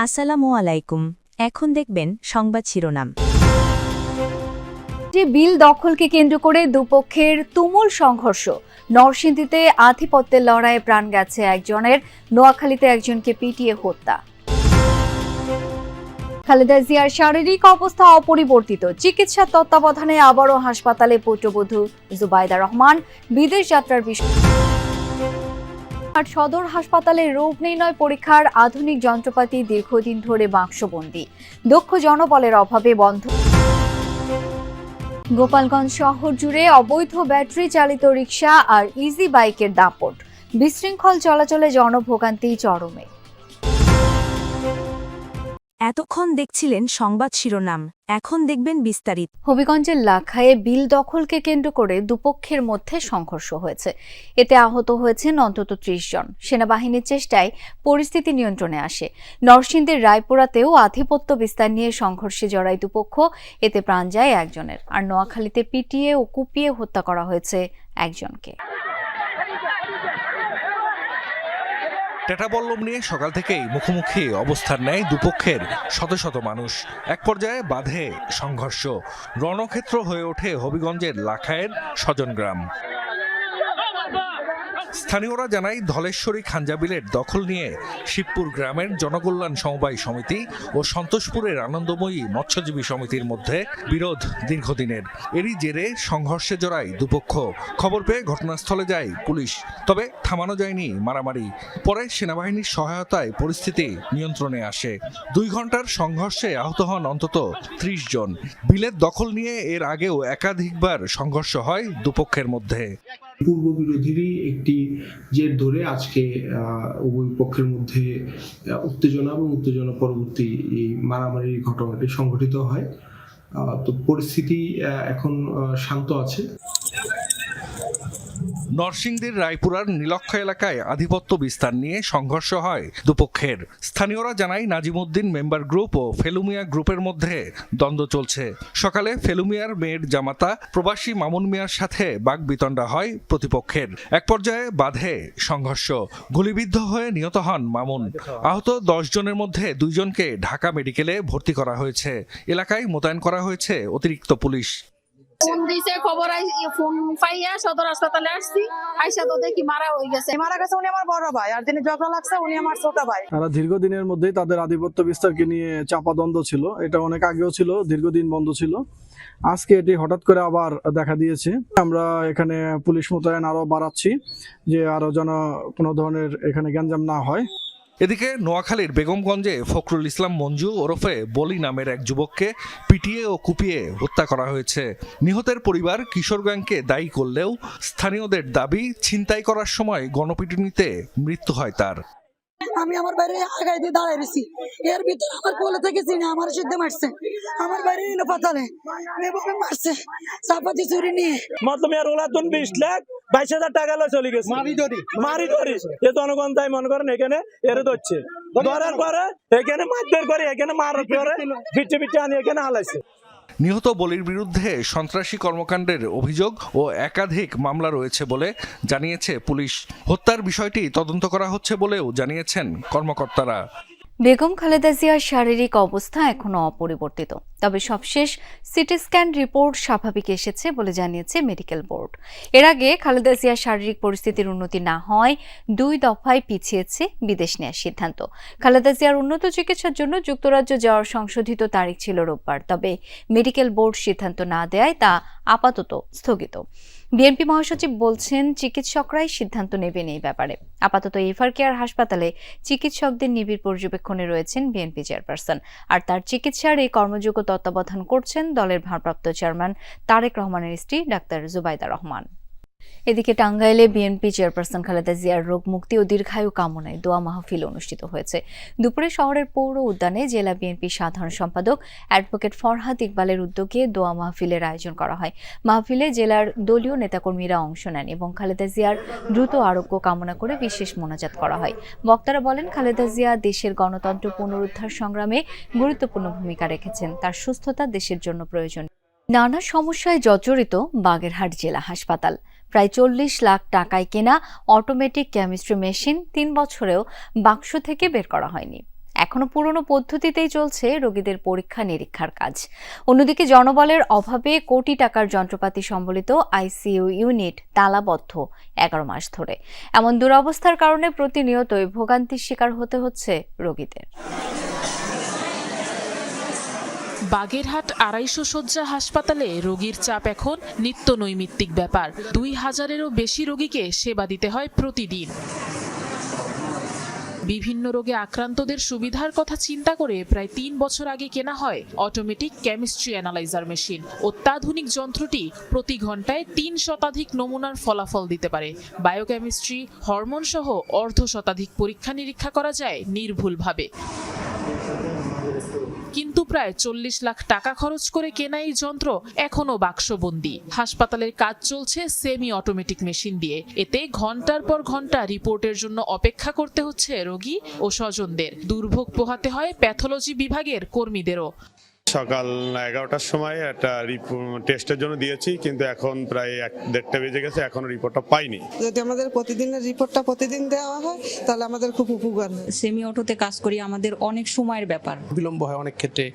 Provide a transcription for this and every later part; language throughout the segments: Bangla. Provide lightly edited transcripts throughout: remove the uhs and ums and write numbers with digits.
আসসালামু আলাইকুম। এখন দেখবেন সংবাদ শিরোনাম। বিল দখলকে কেন্দ্র করে দুপক্ষের তুমুল সংঘর্ষ। নরসিংদীতে আধিপত্যের লড়াইয়ে প্রাণ গেছে একজনের, নোয়াখালীতে একজনকে পিটিয়ে হত্যা। খালেদা জিয়ার শারীরিক অবস্থা অপরিবর্তিত, চিকিৎসার তত্ত্বাবধানে আবারও হাসপাতালে পুত্রবধূ জুবাইদা রহমান। বিদেশ যাত্রার বিষয় আর সদর হাসপাতালে রোগ নির্ণয় পরীক্ষার আধুনিক যন্ত্রপাতি দীর্ঘদিন ধরে বাক্সবন্দী। দক্ষ জনবলের অভাবে বন্ধ। গোপালগঞ্জ শহর জুড়ে অবৈধ ব্যাটারি চালিত রিকশা আর ইজি বাইকের দাপট। বিশৃঙ্খল চলাচলে জনভোগান্তি চরমে। এতক্ষণ দেখছিলেন সংবাদ শিরোনাম, এখন দেখবেন বিস্তারিত। হবিগঞ্জের লাখায়ে বিল দখলকে কেন্দ্র করে দুপক্ষের মধ্যে সংঘর্ষ হয়েছে। এতে আহত হয়েছেন অন্তত ৩০ জন। সেনাবাহিনীর চেষ্টায় পরিস্থিতি নিয়ন্ত্রণে আসে। নরসিংদীর রায়পুরাতেও আধিপত্য বিস্তার নিয়ে সংঘর্ষে জড়ায় দুপক্ষ, এতে প্রাণ যায় একজনের। আর নোয়াখালীতে পিটিয়ে ও কুপিয়ে হত্যা করা হয়েছে একজনকে। টেটাবল্লম নিয়ে সকাল থেকেই মুখোমুখি অবস্থান নেয় দুপক্ষের শত শত মানুষ। এক পর্যায়ে বাধে সংঘর্ষ, রণক্ষেত্র হয়ে ওঠে হবিগঞ্জের লাখায়ের স্বজনগ্রাম। স্থানীয়রা জানায়, ধলেশ্বরী খাঞ্জাবিলের দখল নিয়ে শিবপুর গ্রামের জনকল্যাণ সমবায় সমিতি ও সন্তোষপুরের আনন্দময়ী মৎস্যজীবী সমিতির মধ্যে বিরোধ দীর্ঘদিনের। এরই জেরে সংঘর্ষে জড়ায় দুপক্ষ। খবর পেয়ে ঘটনাস্থলে যায় পুলিশ, তবে থামানো যায়নি মারামারি। পরে সেনাবাহিনীর সহায়তায় পরিস্থিতি নিয়ন্ত্রণে আসে। ২ ঘন্টার সংঘর্ষে আহত হন অন্তত ৩০ জন। বিলের দখল নিয়ে এর আগেও একাধিকবার সংঘর্ষ হয় দুপক্ষের মধ্যে। পূর্ব বিরোধীরই একটি জের ধরে আজকে উভয় পক্ষের মধ্যে উত্তেজনা এবং উত্তেজনা পরবর্তী এই মারামারির ঘটনাটি সংঘটিত হয়। তো পরিস্থিতি এখন শান্ত আছে। নরসিংদীর রায়পুরার নীলক্ষা এলাকায় আধিপত্য বিস্তার নিয়ে সংঘর্ষ হয় দুপক্ষের। স্থানীয়রা জানায়, নাজিমউদ্দিন মেম্বার গ্রুপ ও ফেলুমিয়া গ্রুপের মধ্যে দ্বন্দ্ব চলছে। সকালে ফেলুমিয়ার মেয়ের জামাতা প্রবাসী মামুন মিয়ার সাথে বাগবিতণ্ডা হয় প্রতিপক্ষের। এক পর্যায়ে বাধে সংঘর্ষ, গুলিবিদ্ধ হয়ে নিহত হন মামুন। আহত ১০ জনের মধ্যে ২ জনকে ঢাকা মেডিকেলে ভর্তি করা হয়েছে। এলাকায় মোতায়েন করা হয়েছে অতিরিক্ত পুলিশ। ফোন দিয়েছে, খবর ফোন পাইয়া সদর হাসপাতালে আসছি। আইসা তো দেখি মারা হয়ে গেছে। মারা গেছে উনি আমার বড় ভাই, আর যিনি ঝগড়া লাগছে উনি আমার ছোট ভাই। তারা দীর্ঘদিনের মধ্যেই তাদের আধিপত্য বিস্তারকে নিয়ে চাপা দ্বন্দ্ব ছিল। এটা অনেক আগেও ছিল, দীর্ঘদিন বন্ধ ছিল। আজকে এটি হঠাৎ করে আবার দেখা দিয়েছে। আমরা এখানে পুলিশ মোতায়েন আরো বাড়াচ্ছি, যে আরো যেন কোনো ধরনের এখানে গ্যাঞ্জাম না হয়। এদিকে নোয়াখালীর বেগমগঞ্জে ফখরুল ইসলাম মঞ্জু ওরফে বলি নামের এক যুবককে পিটিয়ে ও কুপিয়ে হত্যা করা হয়েছে। নিহতের পরিবার কিশোর গ্যাংকে দায়ী করলেও স্থানীয়দের দাবি, ছিনতাই করার সময় গণপিটুনিতে মৃত্যু হয় তার। আমি আমার বাইরে আগাই দিয়ে দাঁড়াই রয়েছি, এর ভিতরে আমার কোলে থেকে চিনে আমার সিদ্ধে মারছে, আমার বাইরে এনে পাতালে এভাবে মারছে চাপাতি চুরি নিয়ে। মতলব ওলা 20 লাখ 22,000 টাকা লয় চলে গেছে মারি ধরি। এ জনগণ তাই মনে করেন এখানে এরে ধরছে, ধরার পরে এখানে মারধর করে, এখানে মারার পরে পিঠে পিঠে আনি এখানে হালাইছে। নিহত বলির বিরুদ্ধে সন্ত্রাসী কর্মকাণ্ডের অভিযোগ ও একাধিক মামলা রয়েছে বলে জানিয়েছে পুলিশ। হত্যার বিষয়টি তদন্ত করা হচ্ছে বলেও জানিয়েছেন কর্মকর্তারা। বেগম খালেদা জিয়ার শারীরিক অবস্থা এখনো অপরিবর্তিত, তবে সবশেষ সিটি স্ক্যান রিপোর্ট স্বাভাবিক এসেছে বলে জানিয়েছে মেডিকেল বোর্ড। এর আগে খালেদা জিয়ার শারীরিক পরিস্থিতির উন্নতি না হয় 2 দফায় পিছিয়েছে বিদেশ নেওয়ার সিদ্ধান্ত। খালেদা জিয়ার উন্নত চিকিৎসার জন্য যুক্তরাজ্য যাওয়ার সংশোধিত তারিখ ছিল রোববার, তবে মেডিকেল বোর্ড সিদ্ধান্ত না দেওয়ায় তা আপাতত স্থগিত। বিএনপি মহাসচিব বলছেন, চিকিৎসকরাই সিদ্ধান্ত নেবেন এই ব্যাপারে। আপাতত এভার কেয়ার হাসপাতালে চিকিৎসকদের নিবিড় পর্যবেক্ষণে রয়েছেন বিএনপি চেয়ারপারসন, আর তার চিকিৎসার এই কর্মযোগ্য তত্ত্বাবধান করছেন দলের ভারপ্রাপ্ত চেয়ারম্যান তারেক রহমানের স্ত্রী ডাক্তার জুবাইদা রহমান। এদিকে টাঙ্গাইলে বিএনপি চেয়ারপারসন খালেদা জিয়ার রোগ মুক্তি ও দীর্ঘায়ু কামনায় দোয়া মাহফিল অনুষ্ঠিত হয়েছে। দুপুরে শহরের পৌর উদ্যানে জেলা বিএনপি সাধারণ সম্পাদক অ্যাডভোকেট ফরহাদ ইকবালের উদ্যোগে দোয়া মাহফিলের আয়োজন করা হয়। মাহফিলে জেলার দলীয় নেতাকর্মীরা অংশ নেন এবং খালেদা জিয়ার দ্রুত আরোগ্য কামনা করে বিশেষ মোনাজাত করা হয়। বক্তারা বলেন, খালেদা জিয়া দেশের গণতন্ত্র পুনরুদ্ধার সংগ্রামে গুরুত্বপূর্ণ ভূমিকা রেখেছেন। তার সুস্থতা দেশের জন্য প্রয়োজন। নানা সমস্যায় জর্জরিত বাগেরহাট জেলা হাসপাতাল। প্রায় 40 লাখ টাকায় কেনা অটোমেটিক কেমিস্ট্রি মেশিন 3 বছরেও বাক্স থেকে বের করা হয়নি। এখনো পুরনো পদ্ধতিতেই চলছে রোগীদের পরীক্ষা নিরীক্ষার কাজ। অন্যদিকে জনবলের অভাবে কোটি টাকার যন্ত্রপাতি সম্বলিত আইসিইউ ইউনিট তালাবদ্ধ 11 মাস ধরে। এমন দুরবস্থার কারণে প্রতিনিয়তই ভোগান্তির শিকার হতে হচ্ছে রোগীদের। বাগেরহাট 250 শয্যা হাসপাতালে রোগীর চাপ এখন নিত্য নৈমিত্তিক ব্যাপার। 2000-এরও বেশি রোগীকে সেবা দিতে হয় প্রতিদিন। বিভিন্ন রোগে আক্রান্তদের সুবিধার কথা চিন্তা করে প্রায় 3 বছর আগে কেনা হয় অটোমেটিক কেমিস্ট্রি অ্যানালাইজার মেশিন। অত্যাধুনিক যন্ত্রটি প্রতি ঘন্টায় 3 শতাধিক নমুনার ফলাফল দিতে পারে। বায়োকেমিস্ট্রি, হরমোন সহ অর্ধশতাধিক পরীক্ষা নিরীক্ষা করা যায় নির্ভুলভাবে। কিন্তু প্রায় 40 লাখ টাকা খরচ করে কেনা এই যন্ত্র এখনো বাক্সবন্দি। হাসপাতালের কাজ চলছে সেমি অটোমেটিক মেশিন দিয়ে। এতে ঘন্টার পর ঘন্টা রিপোর্টের জন্য অপেক্ষা করতে হচ্ছে রোগী ও স্বজনদের। দুর্ভোগ পোহাতে হয় প্যাথোলজি বিভাগের কর্মীদেরও। সকাল 11টার সময় একটা টেস্টের জন্য দিয়েছি, কিন্তু এখন প্রায় 1-1.5 বেজে গেছে, এখনো রিপোর্টটা পাইনি। যদি আমাদের প্রতিদিনের রিপোর্টটা প্রতিদিন দেওয়া হয় তাহলে আমাদের খুব উপকার হয়। সেমি অটোতে কাজ করি, আমাদের অনেক সময়ের ব্যাপার। বিলম্ব হয় অনেক ক্ষেত্রে,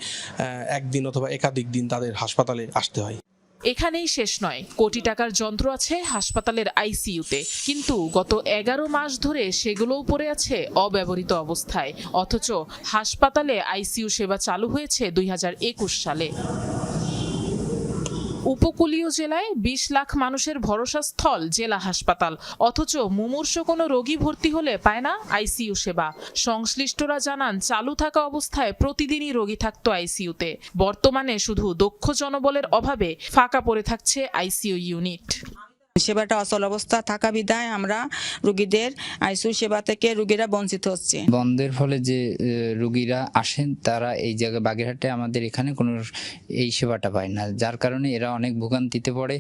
একদিন অথবা একাধিক দিন তাদের হাসপাতালে আসতে হয়। এখানেই শেষ নয়, কোটি টাকার যন্ত্র আছে হাসপাতালের আইসিইউতে, কিন্তু গত 11 মাস ধরে সেগুলোও পড়ে আছে অব্যবহৃত অবস্থায়। অথচ হাসপাতালে আইসিইউ সেবা চালু হয়েছে 2021 সালে। উপকূলীয় জেলায় 20 লাখ মানুষের ভরসা স্থল জেলা হাসপাতাল, অথচ মুমূর্ষ কোনো রোগী ভর্তি হলে পায় না আইসিইউ সেবা। সংশ্লিষ্টরা জানান, চালু থাকা অবস্থায় প্রতিদিনই রোগী থাকতো আইসিইউতে। বর্তমানে শুধু দক্ষ জনবলের অভাবে ফাঁকা পড়ে থাকছে আইসিইউ ইউনিট। সেবাটা অচল অবস্থা থাকা বিধায় আমরা রোগীদের আইসিইউ সেবা থেকে রোগীরা বঞ্চিত হচ্ছে। বন্ধের ফলে যে রোগীরা আসেন তারা এই জায়গায় বাগেরহাটে আমাদের এখানে কোনো এই সেবাটা পায় না, যার কারণে এরা অনেক ভোগান্তিতে পড়ে।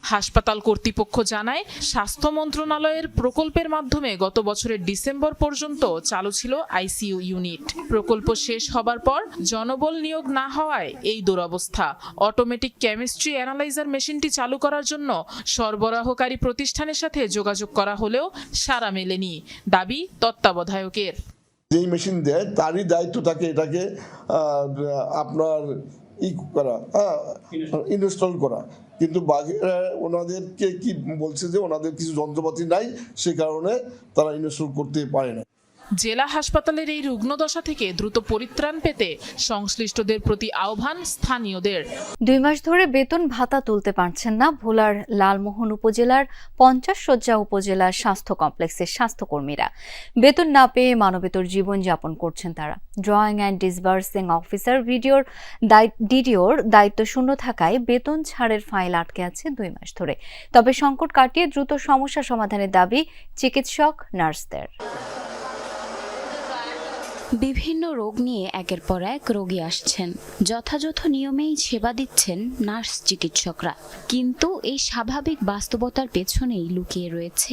হাসপাতাল কর্তৃপক্ষ জানায়, স্বাস্থ্য মন্ত্রণালয়ের প্রকল্পের মাধ্যমে গত বছরের ডিসেম্বর পর্যন্ত চালু ছিল আইসিইউ ইউনিট। প্রকল্প শেষ হবার পর জনবল নিয়োগ না হওয়ায় এই দুরবস্থা। অটোমেটিক কেমিস্ট্রি অ্যানালাইজার মেশিনটি চালু করার জন্য সরবরাহকারী প্রতিষ্ঠানের সাথে যোগাযোগ করা হলেও সাড়া মেলেনি। দাবি তত্ত্বাবধায়কের। যেই মেশিন দেয় তারই দায়িত্ব থাকে এটাকে আপনার ইনস্টল করা, কিন্তু ওনাদেরকে কি বলছে যে ওনাদের কিছু যন্ত্রপাতি নাই, সে কারণে তারা ইনস্টল করতে পারে না। জেলা হাসপাতালের এই রুগ্নদশা থেকে দ্রুত পরিত্রাণ পেতে সংশ্লিষ্টদের প্রতি আহ্বান স্থানীয়দের। 2 মাস ধরে বেতন ভাতা তুলতে পারছেন না ভোলার লালমোহন উপজেলার 50 শয্যা উপজেলার স্বাস্থ্য কমপ্লেক্সের স্বাস্থ্যকর্মীরা। বেতন না পেয়ে মানবেতর জীবন যাপন করছেন তারা। ড্রয়িং অ্যান্ড ডিসবার্সিং অফিসার ডিডিওর দায়িত্ব শূন্য থাকায় বেতন ছাড়ের ফাইল আটকে আছে 2 মাস ধরে। তবে সংকট কাটিয়ে দ্রুত সমস্যা সমাধানের দাবি চিকিৎসক, নার্সদের। বিভিন্ন রোগ নিয়ে একের পর এক রোগী আসছেন, যথাযথ নিয়মেই সেবা দিচ্ছেন নার্স চিকিৎসকরা, কিন্তু এই স্বাভাবিক বাস্তবতার পেছনেই লুকিয়ে রয়েছে